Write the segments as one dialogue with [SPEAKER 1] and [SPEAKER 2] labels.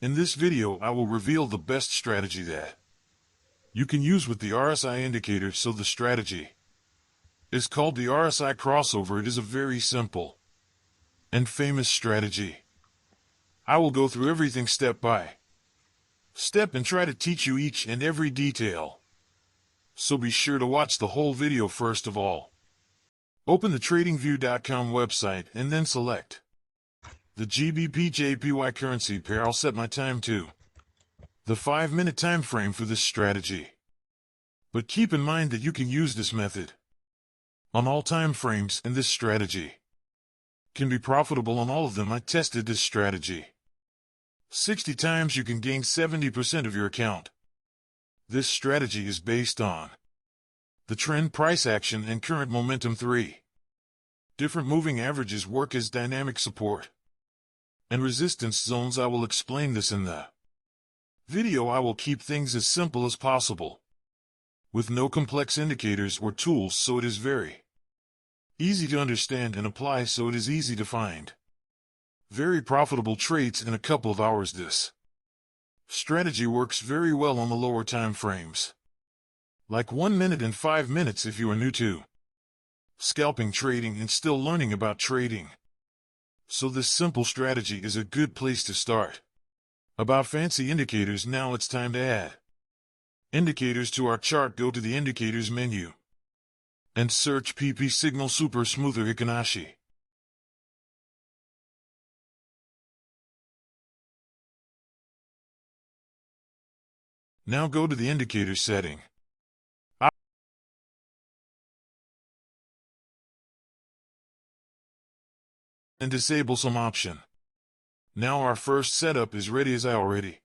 [SPEAKER 1] In this video, I will reveal the best strategy that you can use with the RSI indicator. So the strategy is called the RSI crossover. It is a very simple and famous strategy. I will go through everything step by step and try to teach you each and every detail. So be sure to watch the whole video. First of all, open the Tradingview.com website and then select the GBP/JPY currency pair. I'll set my time to the 5-minute time frame for this strategy. But keep in mind that you can use this method on all time frames, and this strategy can be profitable on all of them. I tested this strategy 60 times. You can gain 70% of your account. This strategy is based on the trend, price action, and current momentum. 3 different moving averages work as dynamic support and resistance zones. I will explain this in the video. I will keep things as simple as possible with no complex indicators or tools, so it is very easy to understand and apply, so it is easy to find very profitable trades in a couple of hours. This strategy works very well on the lower time frames, like 1 minute and 5 minutes. If you are new to scalping trading and still learning about trading, so this simple strategy is a good place to start. About fancy indicators, now it's time to add indicators to our chart. Go to the indicators menu and search PP Signal Super Smoother Hikanashi. Now go to the indicator setting and disable some option. Now our first setup is ready. As I already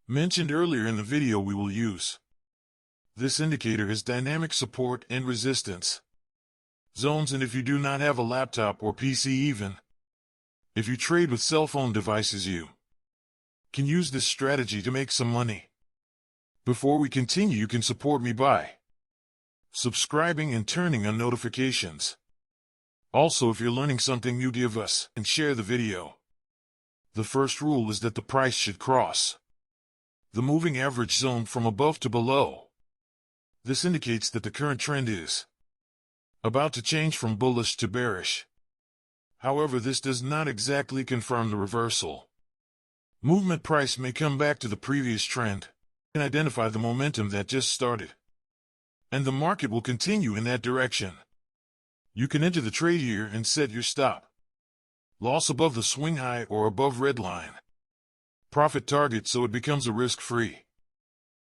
[SPEAKER 1] mentioned earlier in the video, we will use this indicator as dynamic support and resistance zones. And if you do not have a laptop or PC, even if you trade with cell phone devices, you can use this strategy to make some money. Before we continue, you can support me by subscribing and turning on notifications. Also, if you're learning something new, give us and share the video. The first rule is that the price should cross the moving average zone from above to below. This indicates that the current trend is about to change from bullish to bearish. However, this does not exactly confirm the reversal movement. Price may come back to the previous trend and identify the momentum that just started, and the market will continue in that direction. You can enter the trade here and set your stop loss above the swing high or above red line profit target, so it becomes a risk-free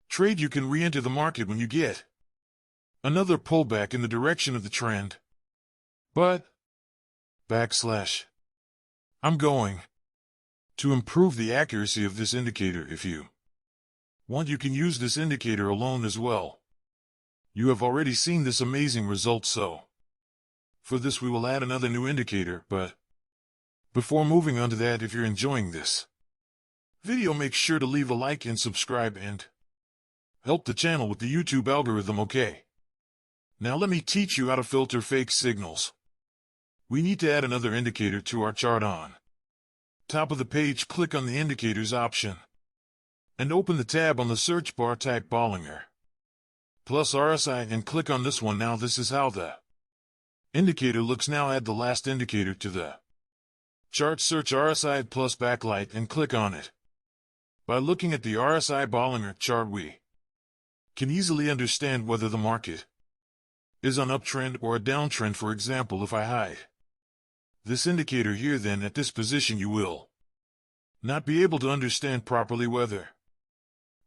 [SPEAKER 1] trade. You can re-enter the market when you get another pullback in the direction of the trend. But I'm going to improve the accuracy of this indicator. If you want, you can use this indicator alone as well. You have already seen this amazing result, so for this we will add another new indicator. But before moving on to that, if you're enjoying this video, make sure to leave a like and subscribe and help the channel with the YouTube algorithm. Okay, now let me teach you how to filter fake signals. We need to add another indicator to our chart. On top of the page, click on the indicators option and open the tab on the search bar. Type Bollinger plus RSI and click on this one. Now this is how the indicator looks. Now add the last indicator to the chart. Search RSI plus backlight and click on it. By looking at the RSI Bollinger chart, we can easily understand whether the market is on uptrend or a downtrend. For example, if I hide this indicator here, then at this position you will not be able to understand properly whether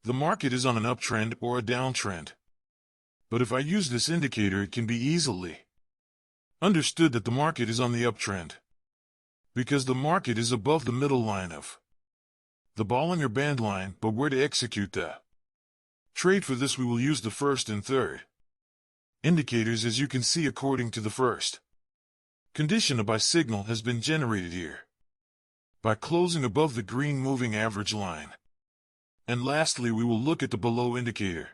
[SPEAKER 1] the market is on an uptrend or a downtrend. But if I use this indicator, it can be easily understood that the market is on the uptrend, because the market is above the middle line of the Bollinger Band line. But where to execute the trade for this, we will use the first and third indicators. As you can see, according to the first condition, a buy signal has been generated here by closing above the green moving average line. And lastly, we will look at the below indicator,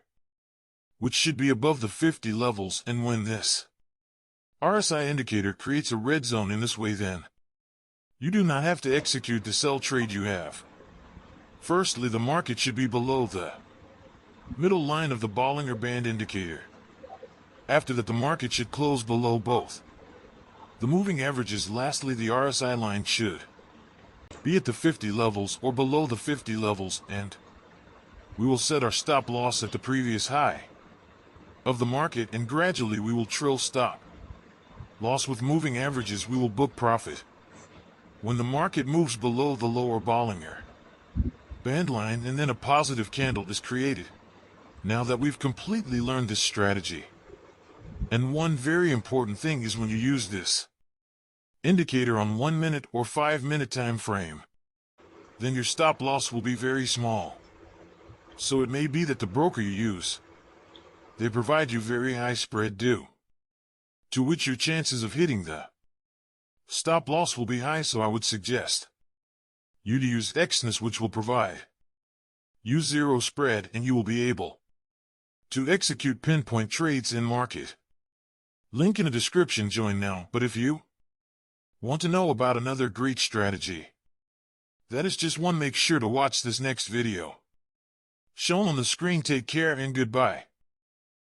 [SPEAKER 1] which should be above the 50 levels. And when this RSI indicator creates a red zone in this way, then you do not have to execute the sell trade. You have Firstly, the market should be below the middle line of the Bollinger Band indicator. After that, the market should close below both the moving averages. Lastly, the RSI line should be at the 50 levels or below the 50 levels, and we will set our stop loss at the previous high of the market, and gradually we will trill stop loss with moving averages. We will book profit when the market moves below the lower Bollinger Band line, and then a positive candle is created. Now that we've completely learned this strategy, and one very important thing is when you use this indicator on 1 minute or 5 minute time frame, then your stop loss will be very small. So it may be that the broker you use, they provide you very high spread due to which your chances of hitting the stop loss will be high. So I would suggest you to use Exness, which will provide you zero spread, and you will be able to execute pinpoint trades in market. Link in the description. Join now. But if you want to know about another great strategy that is just one, make sure to watch this next video shown on the screen. Take care and goodbye.